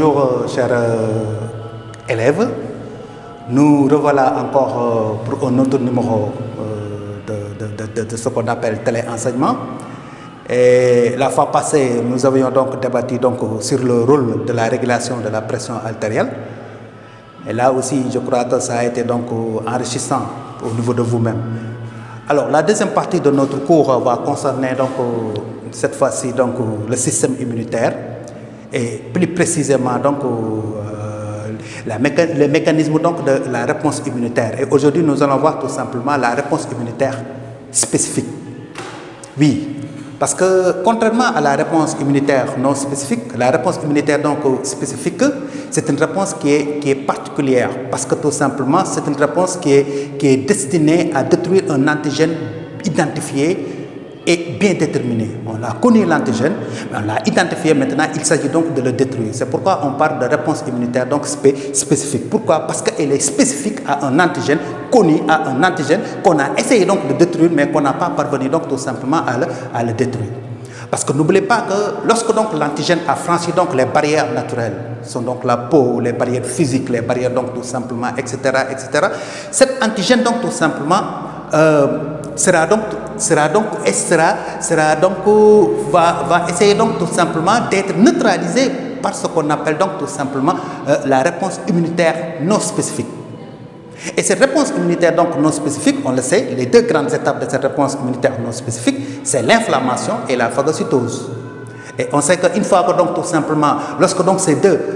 bonjour chers élèves. Nous revoilà encore pour un autre numéro de ce qu'on appelle téléenseignement. Et la fois passée, nous avions donc débattu sur le rôle de la régulation de la pression artérielle. Et là aussi, je crois que ça a été enrichissant au niveau de vous-même. Alors, la deuxième partie de notre cours va concerner cette fois-ci le système immunitaire et plus précisément les mécanismes de la réponse immunitaire. Et aujourd'hui, nous allons voir tout simplement la réponse immunitaire spécifique. Oui, parce que contrairement à la réponse immunitaire non spécifique, la réponse immunitaire spécifique, c'est une réponse qui est particulière, parce que tout simplement, c'est une réponse qui est destinée à détruire un antigène identifié et bien déterminé. On a connu l'antigène, on l'a identifié, maintenant il s'agit donc de le détruire. C'est pourquoi on parle de réponse immunitaire spécifique. Pourquoi? Parce qu'elle est spécifique à un antigène connu, à un antigène qu'on a essayé de détruire, mais qu'on n'a pas parvenu tout simplement à le détruire. Parce que n'oubliez pas que lorsque l'antigène a franchi les barrières naturelles, sont la peau, les barrières physiques, les barrières tout simplement, etc., cet antigène tout simplement va essayer tout simplement d'être neutralisé par ce qu'on appelle tout simplement la réponse immunitaire non spécifique. Et cette réponse immunitaire non spécifique, on le sait, les deux grandes étapes de cette réponse immunitaire non spécifique, c'est l'inflammation et la phagocytose. Et on sait qu'une fois que tout simplement, lorsque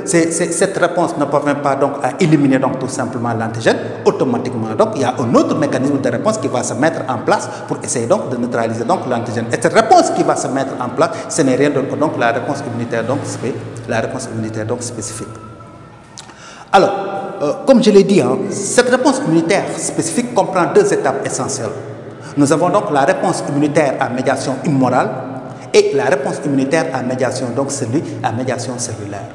cette réponse ne parvient pas à éliminer tout simplement l'antigène, automatiquement il y a un autre mécanisme de réponse qui va se mettre en place pour essayer de neutraliser l'antigène. Et cette réponse qui va se mettre en place, ce n'est rien d'autre que la réponse immunitaire spécifique. Alors, comme je l'ai dit, cette réponse immunitaire spécifique comprend deux étapes essentielles. Nous avons la réponse immunitaire à médiation immorale et la réponse immunitaire à médiation, cellulaire.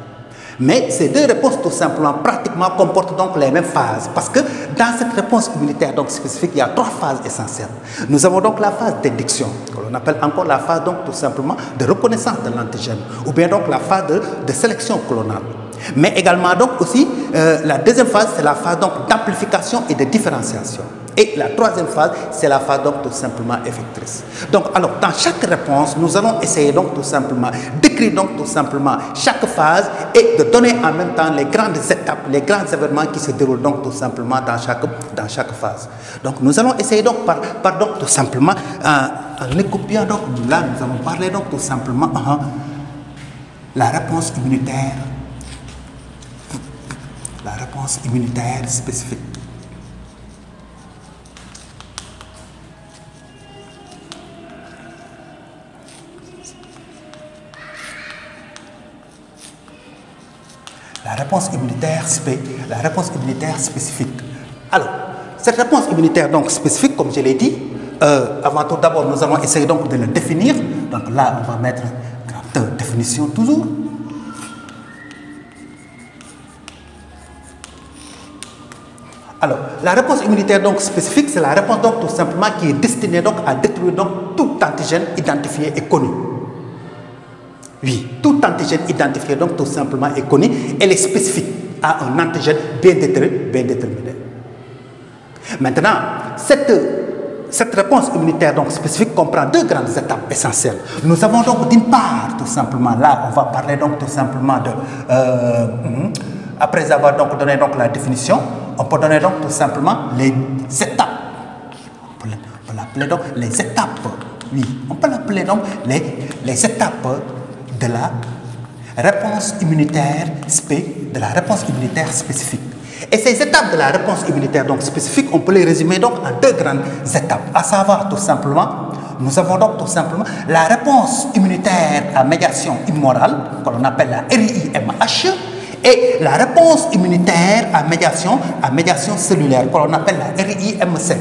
Mais ces deux réponses, tout simplement, pratiquement comportent les mêmes phases. Parce que dans cette réponse immunitaire spécifique, il y a trois phases essentielles. Nous avons la phase d'induction, que l'on appelle encore la phase tout simplement de reconnaissance de l'antigène, ou bien la phase de sélection clonale. Mais également aussi, la deuxième phase, c'est la phase d'amplification et de différenciation. Et la troisième phase, c'est la phase tout simplement effectrice. Alors, dans chaque réponse, nous allons essayer tout simplement d'écrire tout simplement chaque phase et de donner en même temps les grandes étapes, les grands événements qui se déroulent tout simplement dans chaque phase. Donc, nous allons essayer tout simplement, en écopiant là, nous allons parler tout simplement la réponse immunitaire spécifique. La réponse immunitaire spécifique. Alors, cette réponse immunitaire spécifique, comme je l'ai dit, avant tout d'abord, nous allons essayer de le définir. Donc là, on va mettre grande définition toujours. Alors, la réponse immunitaire spécifique, c'est la réponse tout simplement qui est destinée à détruire tout antigène identifié et connu. Oui, tout antigène identifié tout simplement est connu, elle est spécifique à un antigène bien déterminé. Maintenant, cette réponse immunitaire spécifique comprend deux grandes étapes essentielles. Nous avons d'une part, tout simplement, là, on va parler tout simplement de... après avoir donné la définition, on peut donner tout simplement les étapes. On peut l'appeler les étapes. Oui, on peut l'appeler les étapes de la réponse immunitaire spécifique. Et ces étapes de la réponse immunitaire spécifique, on peut les résumer en deux grandes étapes, à savoir tout simplement, nous avons tout simplement la réponse immunitaire à médiation immorale, que l'on appelle la RIMH, et la réponse immunitaire à médiation cellulaire, que l'on appelle la RIMC.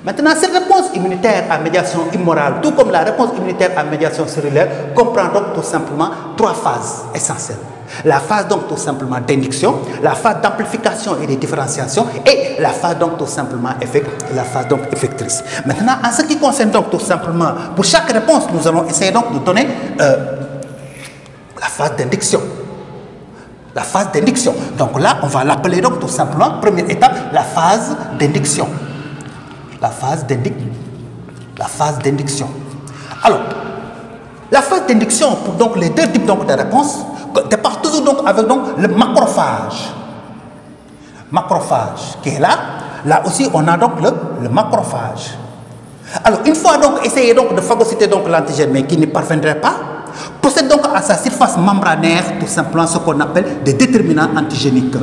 Maintenant, cette réponse immunitaire à médiation immorale, tout comme la réponse immunitaire à médiation cellulaire, comprend tout simplement trois phases essentielles. La phase tout simplement d'induction, la phase d'amplification et de différenciation et la phase tout simplement effectrice. Maintenant, en ce qui concerne tout simplement, pour chaque réponse, nous allons essayer de donner la phase d'induction. La phase d'induction. Donc là, on va l'appeler donc tout simplement, première étape, la phase d'induction. La phase d'induction. Alors, la phase d'induction pour donc les deux types donc de réponses départ toujours donc avec donc le macrophage. Macrophage qui est là. Là aussi, on a donc le macrophage. Alors, une fois donc essayé donc de phagocyter donc l'antigène, mais qui ne parviendrait pas, possède donc à sa surface membranaire tout simplement ce qu'on appelle des déterminants antigéniques.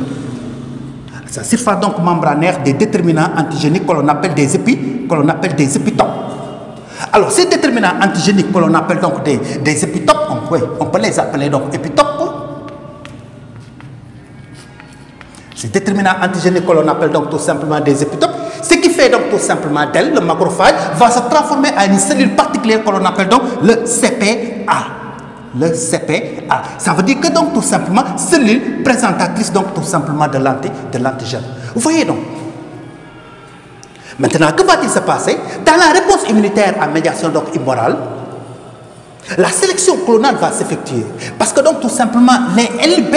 Sa surface donc membranaire des déterminants antigéniques que l'on appelle des épitopes. Alors ces déterminants antigéniques que l'on appelle donc des épitopes, on peut les appeler donc épitopes. Ces déterminants antigéniques que l'on appelle donc tout simplement des épitopes, ce qui fait donc tout simplement d'elle, le macrophage, va se transformer en une cellule particulière que l'on appelle donc le CPA. Le CPA. Ça veut dire que donc tout simplement, cellule présentatrice donc tout simplement de l'antigène. Vous voyez donc. Maintenant, que va-t-il se passer? Dans la réponse immunitaire à médiation donc immorale, la sélection clonale va s'effectuer. Parce que donc tout simplement, les LB,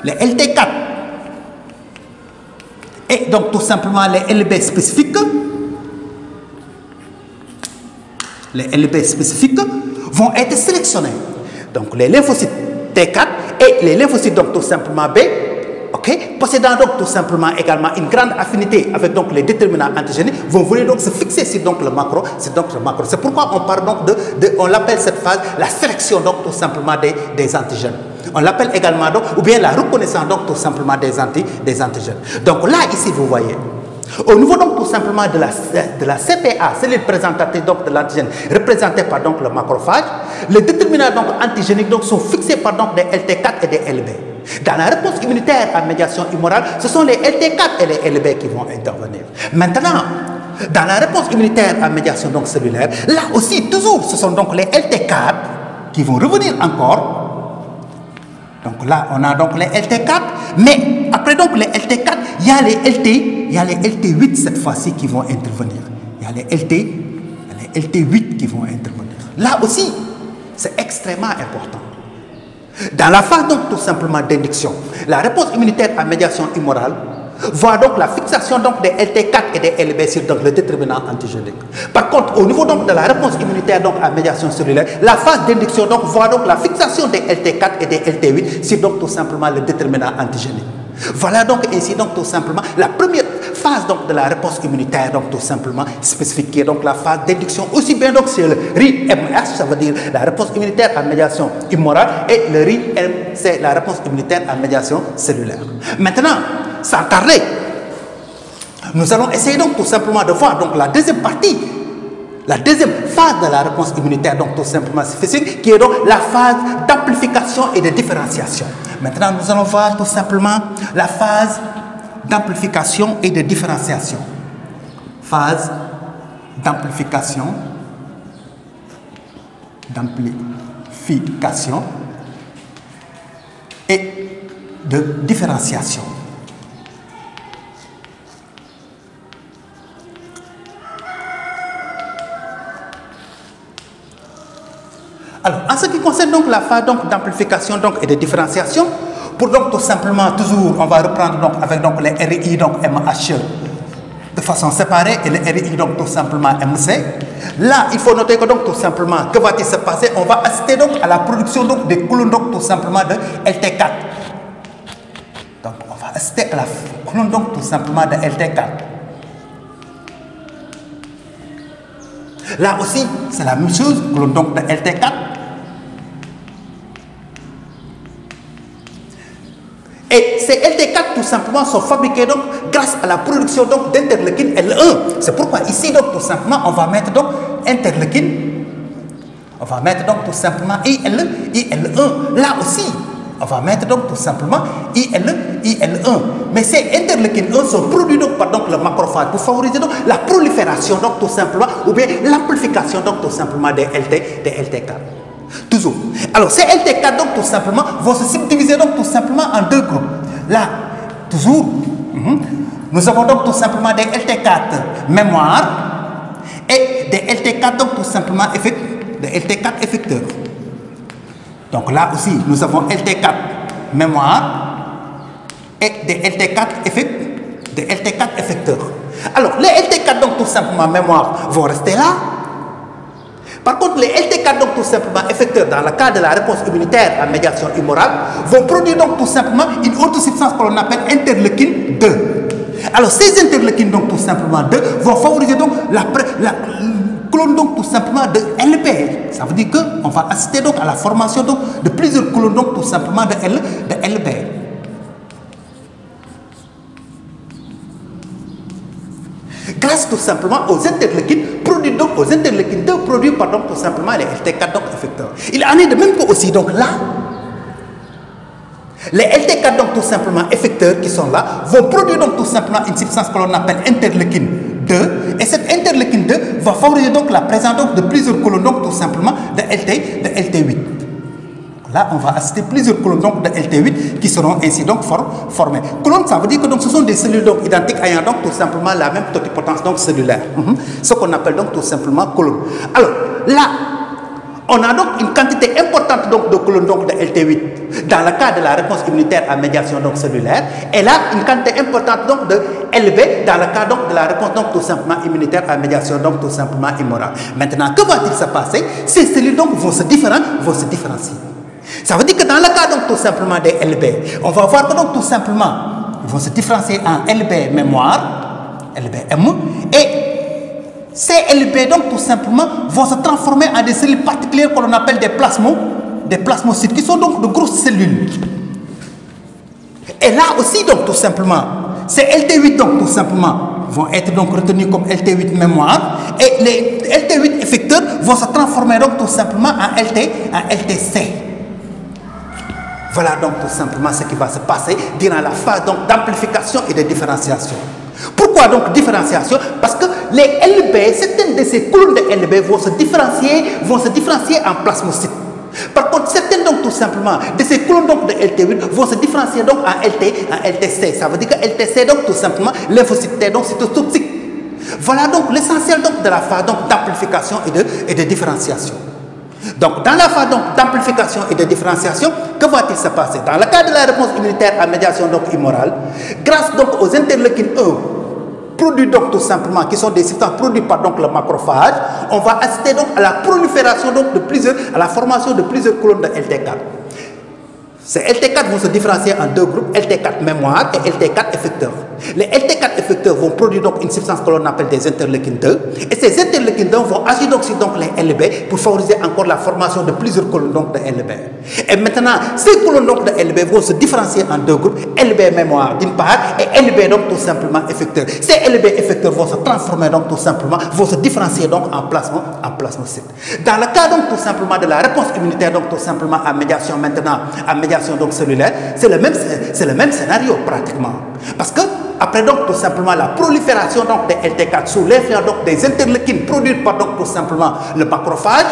les LT4, et donc tout simplement les LB spécifiques, vont être sélectionnés. Donc les lymphocytes T4 et les lymphocytes donc tout simplement B, possédant donc tout simplement également une grande affinité avec donc les déterminants antigéniques, vont venir donc se fixer sur donc le macro. C'est pourquoi on parle donc on l'appelle cette phase la sélection donc tout simplement des antigènes. On l'appelle également donc, ou bien la reconnaissance donc tout simplement des antigènes. Donc là ici vous voyez. Au niveau donc tout simplement de la CPA, cellule présentatrice donc de l'antigène représentée par donc le macrophage, les déterminants donc antigéniques donc sont fixés par donc des LT4 et des LB. Dans la réponse immunitaire à médiation immorale, ce sont les LT4 et les LB qui vont intervenir. Maintenant, dans la réponse immunitaire à médiation donc cellulaire, là aussi toujours ce sont donc les LT4 qui vont revenir encore. Donc là, on a donc les LT4, mais après donc les LT4, il y a les LT8 cette fois-ci qui vont intervenir. Il y a les LT8 qui vont intervenir. Là aussi, c'est extrêmement important. Dans la phase donc tout simplement d'induction, la réponse immunitaire à médiation immorale voit donc la fixation donc des LT4 et des LB sur donc le déterminant antigénique. Par contre, au niveau donc de la réponse immunitaire donc à médiation cellulaire, la phase d'induction donc voit donc la fixation des LT4 et des LT8 sur donc tout simplement le déterminant antigénique. Voilà donc ainsi donc tout simplement la première phase donc de la réponse immunitaire donc tout simplement spécifique qui est donc la phase d'induction aussi bien donc c'est le RIM-MS, ça veut dire la réponse immunitaire à médiation immorale, et le RIM, c'est la réponse immunitaire à médiation cellulaire. Maintenant, sans tarder, nous allons essayer donc tout simplement de voir donc la deuxième partie, la deuxième phase de la réponse immunitaire donc tout simplement spécifique, qui est donc la phase d'amplification et de différenciation. Maintenant, nous allons voir tout simplement la phase d'amplification et de différenciation. Phase d'amplification, et de différenciation. Alors, en ce qui concerne donc la phase d'amplification et de différenciation, pour donc tout simplement toujours, on va reprendre donc avec donc les RI donc MH de façon séparée et les RI donc tout simplement MC. Là, il faut noter que donc tout simplement, que va-t-il se passer? On va assister donc à la production donc des clones donc tout simplement de LT4. Donc, on va assister à la clone donc tout simplement de LT4. Là aussi, c'est la même chose, clone donc de LT4. Et ces LT4 tout simplement sont fabriqués donc grâce à la production donc d'interleukine L1. C'est pourquoi ici donc tout simplement on va mettre donc interleukine, on va mettre donc tout simplement IL1. Là aussi, on va mettre donc tout simplement IL1. Mais ces interleukines 1 sont produits donc par donc le macrophage pour favoriser donc la prolifération donc tout simplement, ou bien l'amplification donc tout simplement des LT4. Toujours. Alors ces LT4 donc tout simplement vont se subdiviser donc tout simplement en deux groupes. Là, toujours, nous avons donc tout simplement des LT4 mémoire et des LT4 donc tout simplement effecteurs. Donc là aussi, nous avons LT4 mémoire et des LT4 effecteurs. Alors, les LT4, donc tout simplement mémoire, vont rester là. Par contre, les LT4, donc tout simplement effecteurs, dans le cas de la réponse immunitaire à médiation immorale, vont produire donc tout simplement une autre substance que l'on appelle interleukine 2. Alors, ces interleukines, donc tout simplement 2, vont favoriser donc la clone donc tout simplement de LB. Ça veut dire qu'on va assister donc à la formation donc de plusieurs clones donc tout simplement de LB. Grâce tout simplement aux interleukines produits donc aux interleukines 2 produits par donc tout simplement les LT4 donc effecteurs. Il en est de même que aussi donc là, les LT4 donc tout simplement effecteurs qui sont là vont produire donc tout simplement une substance que l'on appelle interleukine 2, et cette interleukine 2 va favoriser donc la présence donc de plusieurs colonnes donc tout simplement de LT8. Là, on va assister plusieurs colonnes donc de LT8 qui seront ainsi donc formées. Colonnes, ça veut dire que donc ce sont des cellules donc identiques ayant donc tout simplement la même totipotence donc cellulaire. Ce qu'on appelle donc tout simplement colonnes. Alors là, on a donc une quantité importante donc de colonnes donc de LT8 dans le cas de la réponse immunitaire à médiation donc cellulaire, et là une quantité importante donc de LB dans le cas donc de la réponse donc tout simplement immunitaire à médiation donc tout simplement immorale. Maintenant, que va-t-il se passer? Ces cellules donc vont se différencier. Ça veut dire que dans le cas donc tout simplement des LB, on va voir que donc tout simplement ils vont se différencier en LB mémoire, LBM, et ces LB donc tout simplement vont se transformer en des cellules particulières que l'on appelle des plasmocytes, qui sont donc de grosses cellules. Et là aussi donc tout simplement, ces LT8 donc tout simplement vont être donc retenus comme LT8 mémoire, et les LT8 effecteurs vont se transformer donc tout simplement en LTC. Voilà donc tout simplement ce qui va se passer durant la phase d'amplification et de différenciation. Pourquoi donc différenciation? Parce que les LB, certaines de ces colonnes de LB vont se différencier en plasmocytes. Par contre, certaines donc tout simplement de ces colonnes donc de LT8 vont se différencier donc en LTC. Ça veut dire que LTC donc tout simplement lymphocyte T donc cytotoxique. Voilà donc l'essentiel donc de la phase d'amplification et de différenciation. Donc, dans la phase d'amplification et de différenciation, que va-t-il se passer? Dans le cas de la réponse immunitaire à médiation donc immorale, grâce donc aux interleukines 1, produits donc tout simplement, qui sont des substances produites par donc le macrophage, on va assister donc à la prolifération donc à la formation de plusieurs colonnes de LT4. Ces LT4 vont se différencier en deux groupes, LT4 mémoire et LT4 effecteurs. Les LT4 effecteurs vont produire donc une substance que l'on appelle des interleukines 2, et ces interleukines 2 vont agir donc sur donc les LB pour favoriser encore la formation de plusieurs colonnes donc de LB. Et maintenant, ces colonnes donc de LB vont se différencier en deux groupes, LB mémoire d'une part et LB donc tout simplement effecteurs. Ces LB effecteurs vont se transformer donc tout simplement, vont se différencier donc en plasmocytes. Dans le cas donc tout simplement de la réponse immunitaire donc tout simplement à médiation maintenant, à médiation donc cellulaire, c'est le même scénario pratiquement. Parce que après donc tout simplement la prolifération donc des LT4 sous l'influence donc des interleukines produites par donc tout simplement le macrophage,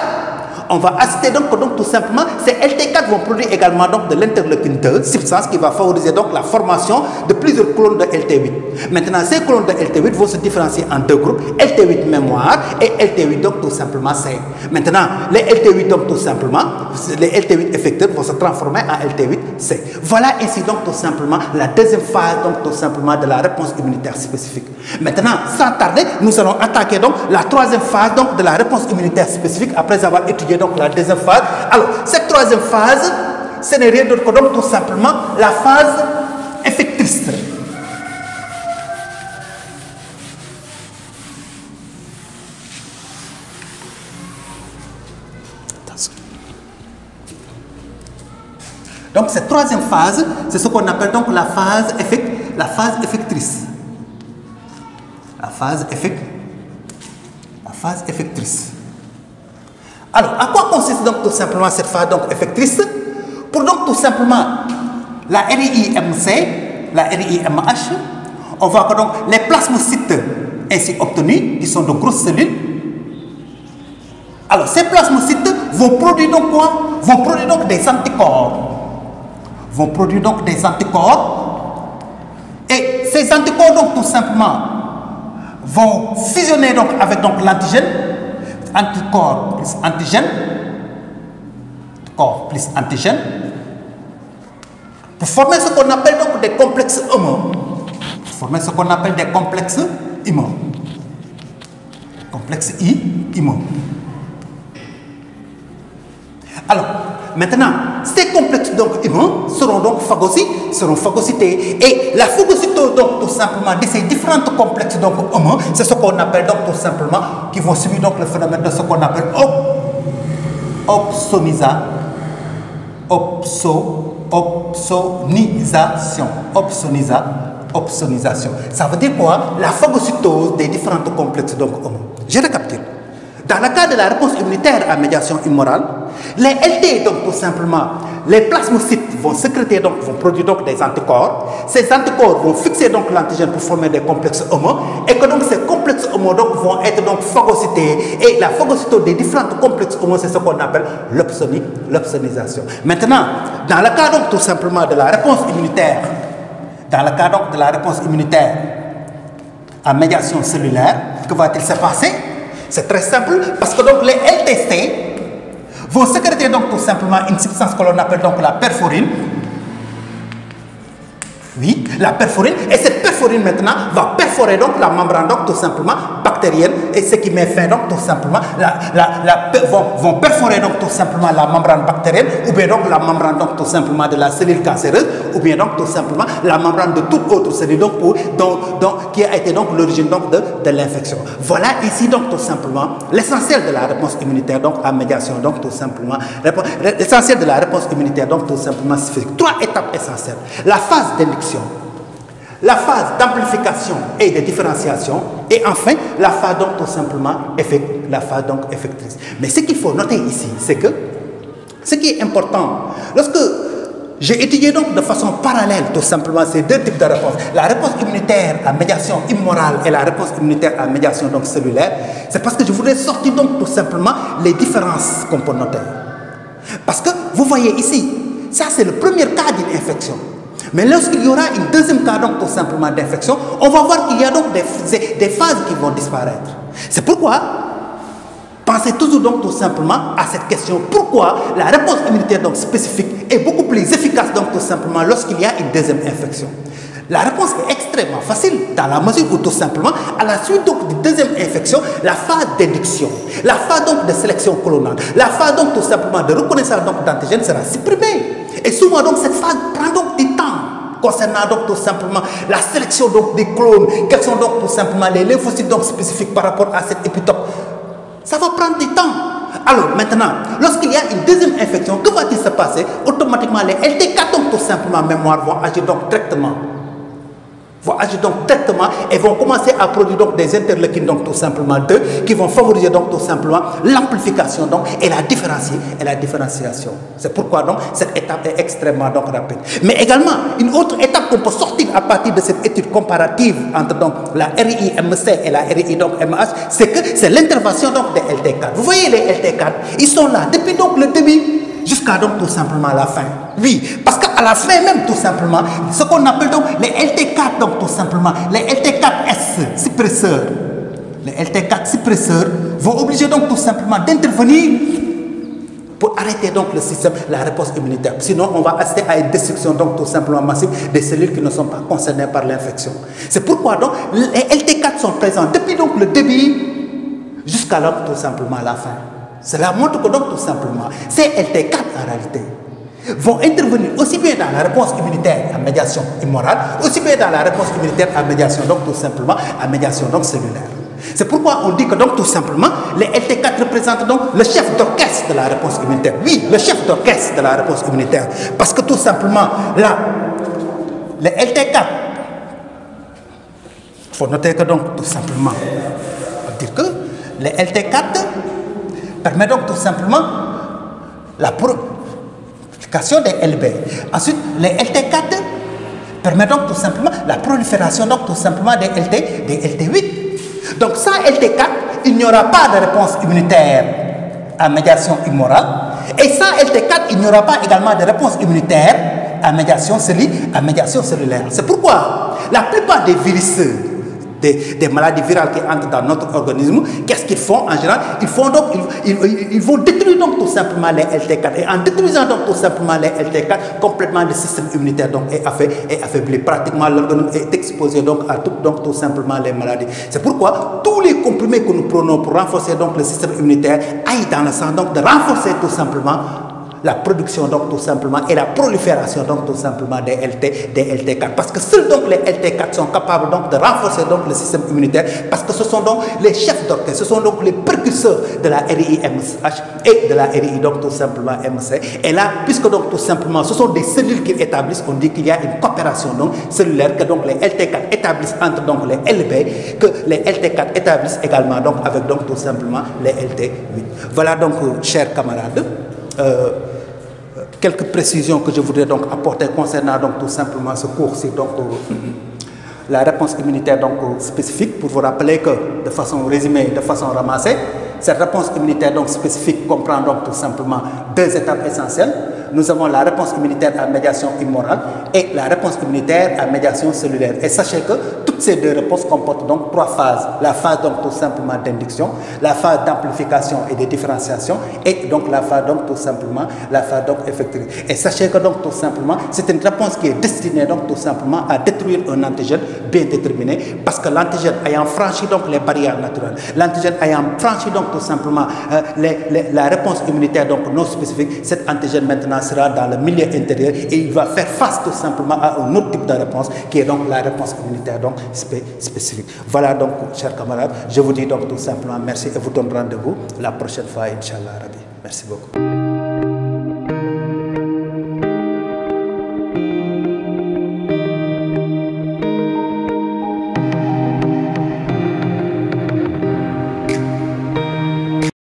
on va assister donc tout simplement ces LT4 vont produire également donc de l'interleukine 2, substance qui va favoriser donc la formation de plusieurs colonnes de LT8. Maintenant, ces colonnes de LT8 vont se différencier en deux groupes, LT8 mémoire et LT8 donc tout simplement C. Maintenant, les LT8 donc tout simplement, les LT8 effecteurs vont se transformer en LT8 C. Voilà ainsi donc tout simplement la deuxième phase donc tout simplement de la réponse immunitaire spécifique. Maintenant, sans tarder, nous allons attaquer donc la troisième phase donc de la réponse immunitaire spécifique après avoir étudié donc la deuxième phase. Alors, cette troisième phase, ce n'est rien d'autre que donc tout simplement la phase effectrice. Donc cette troisième phase, c'est ce qu'on appelle donc la phase effectrice. La phase effectrice. Alors, à quoi consiste donc tout simplement cette phase donc effectrice? Pour donc tout simplement la RIMC, la RIMH, on voit que donc les plasmocytes ainsi obtenus, qui sont de grosses cellules. Alors, ces plasmocytes vont produire donc quoi? Vont produire donc des anticorps. Vont produire donc des anticorps. Et ces anticorps donc tout simplement vont fusionner donc avec donc l'antigène. Anticorps plus antigène, corps plus antigène, pour former ce qu'on appelle donc des complexes HOMO. Pour former ce qu'on appelle des complexes IMO. Complexe IMO. Alors, maintenant, ces complexes donc IMO seront donc phagocytés. Et la phagocytose donc tout simplement de ces différents complexes donc HOMO, c'est ce qu'on appelle donc tout simplement qui vont subir donc le phénomène de ce qu'on appelle opsonisation. Ça veut dire quoi? La phagocytose des différents complexes donc HOMO. Je récapitule. Dans le cas de la réponse immunitaire à médiation immorale, les LT, donc tout simplement, les plasmocytes vont sécréter, donc vont produire donc des anticorps. Ces anticorps vont fixer donc l'antigène pour former des complexes HOMO, et que donc ces complexes HOMO donc vont être donc phagocytés. Et la phagocytose des différents complexes HOMO, c'est ce qu'on appelle l'opsonisation. Maintenant, dans le cas donc tout simplement de la réponse immunitaire, à médiation cellulaire, que va-t-il se passer? C'est très simple, parce que donc les LTC vont sécréter donc tout simplement une substance que l'on appelle donc la perforine. Oui, la perforine. Et cette perforine maintenant va perforer donc la membrane donc tout simplement bactérienne, et ce qui met fin donc tout simplement vont perforer donc tout simplement la membrane bactérienne, ou bien donc la membrane donc tout simplement de la cellule cancéreuse, ou bien donc tout simplement la membrane de toute autre cellule donc qui a été donc l'origine donc de l'infection. Voilà ici donc tout simplement l'essentiel de la réponse immunitaire donc à médiation donc tout simplement l'essentiel de la réponse immunitaire donc tout simplement spécifique. Trois étapes essentielles: la phase d'induction, la phase d'amplification et de différenciation, et enfin la phase donc tout simplement effectrice. Mais ce qu'il faut noter ici, c'est que ce qui est important, lorsque j'ai étudié donc de façon parallèle tout simplement ces deux types de réponses, la réponse immunitaire à médiation immorale et la réponse immunitaire à médiation donc cellulaire, c'est parce que je voudrais sortir donc tout simplement les différences qu'on peut noter. Parce que vous voyez ici, ça c'est le premier cas d'une infection. Mais lorsqu'il y aura une deuxième cas donc tout simplement d'infection, on va voir qu'il y a donc des phases qui vont disparaître. C'est pourquoi pensez toujours donc tout simplement à cette question: pourquoi la réponse immunitaire donc spécifique est beaucoup plus efficace donc tout simplement lorsqu'il y a une deuxième infection? La réponse est extrêmement facile, dans la mesure où tout simplement, à la suite donc de deuxième infection, la phase d'induction, la phase donc de sélection colonale, la phase donc tout simplement de reconnaissance donc d'antigènes sera supprimée. Et souvent donc cette phase prend donc du temps concernant donc tout simplement la sélection donc des clones, quels sont donc tout simplement les lymphocytes donc spécifiques par rapport à cette épitope. Ça va prendre du temps. Alors maintenant, lorsqu'il y a une deuxième infection, que va-t-il se passer? Automatiquement les LT4 donc tout simplement mémoire vont agir donc directement. Et vont commencer à produire donc des interleukines donc tout simplement 2 qui vont favoriser donc tout simplement l'amplification donc et la différenciation. C'est pourquoi donc cette étape est extrêmement donc rapide. Mais également une autre étape qu'on peut sortir à partir de cette étude comparative entre donc la RI-MC et la RI donc MH, c'est que c'est l'intervention donc des LT4. Vous voyez les LT4, ils sont là depuis donc le début jusqu'à donc tout simplement la fin. Oui, parce qu'à la fin même tout simplement, ce qu'on appelle donc les LT4 donc tout simplement, les LT4S suppresseurs, les LT4 suppresseurs vont obliger donc tout simplement d'intervenir pour arrêter donc le système, la réponse immunitaire. Sinon, on va assister à une destruction donc tout simplement massive des cellules qui ne sont pas concernées par l'infection. C'est pourquoi donc les LT4 sont présents depuis donc le début jusqu'à donc tout simplement la fin. Cela montre que donc tout simplement, ces LT4 en réalité vont intervenir aussi bien dans la réponse immunitaire à médiation immorale, aussi bien dans la réponse immunitaire à médiation donc tout simplement à médiation donc cellulaire. C'est pourquoi on dit que donc tout simplement les LT4 représentent donc le chef d'orchestre de la réponse immunitaire. Oui, le chef d'orchestre de la réponse immunitaire. Parce que tout simplement là, les LT4, il faut noter que donc tout simplement, on va dire que les LT4 permettent donc tout simplement la prolifération des LB. Ensuite, les LT4 permettent donc tout simplement la prolifération donc tout simplement des LT8. Donc sans LT4, il n'y aura pas de réponse immunitaire à médiation immorale. Et sans LT4, il n'y aura pas également de réponse immunitaire à médiation cellulaire. C'est pourquoi la plupart des virus des maladies virales qui entrent dans notre organisme, qu'est-ce qu'ils font en général? Ils vont détruire donc tout simplement les LT4. Et en détruisant donc tout simplement les LT4, complètement le système immunitaire donc est affaibli. Pratiquement l'organisme est exposé donc à tout simplement les maladies. C'est pourquoi tous les comprimés que nous prenons pour renforcer donc le système immunitaire aillent dans le sens donc de renforcer tout simplement la production donc tout simplement et la prolifération donc tout simplement des LT4, parce que seuls donc les LT4 sont capables donc de renforcer donc le système immunitaire, parce que ce sont donc les chefs d'orchestre, ce sont donc les précurseurs de la RIMSH et de la RI donc tout simplement MC. Et là, puisque donc tout simplement ce sont des cellules qui établissent, on dit qu'il y a une coopération donc cellulaire que donc les LT4 établissent entre donc les LB, que les LT4 établissent également donc avec donc tout simplement les LT8. Voilà donc chers camarades, quelques précisions que je voudrais donc apporter concernant donc tout simplement ce cours, c'est donc la réponse immunitaire donc spécifique, pour vous rappeler que de façon résumée, de façon ramassée, cette réponse immunitaire donc spécifique comprend donc tout simplement deux étapes essentielles. Nous avons la réponse immunitaire à médiation immorale et la réponse immunitaire à médiation cellulaire. Et sachez que toutes ces deux réponses comportent donc trois phases. La phase donc tout simplement d'induction, la phase d'amplification et de différenciation, et donc la phase donc tout simplement la phase donc effective. Et sachez que donc tout simplement c'est une réponse qui est destinée donc tout simplement à détruire un antigène bien déterminé, parce que l'antigène ayant franchi donc les barrières naturelles, l'antigène ayant franchi donc tout simplement la réponse immunitaire donc non spécifique, cet antigène maintenant sera dans le milieu intérieur et il va faire face tout simplement à un autre type de réponse qui est donc la réponse immunitaire donc spécifique. Voilà donc chers camarades, je vous dis donc tout simplement merci et vous donne rendez-vous la prochaine fois, Inch'Allah Rabbi. Merci beaucoup.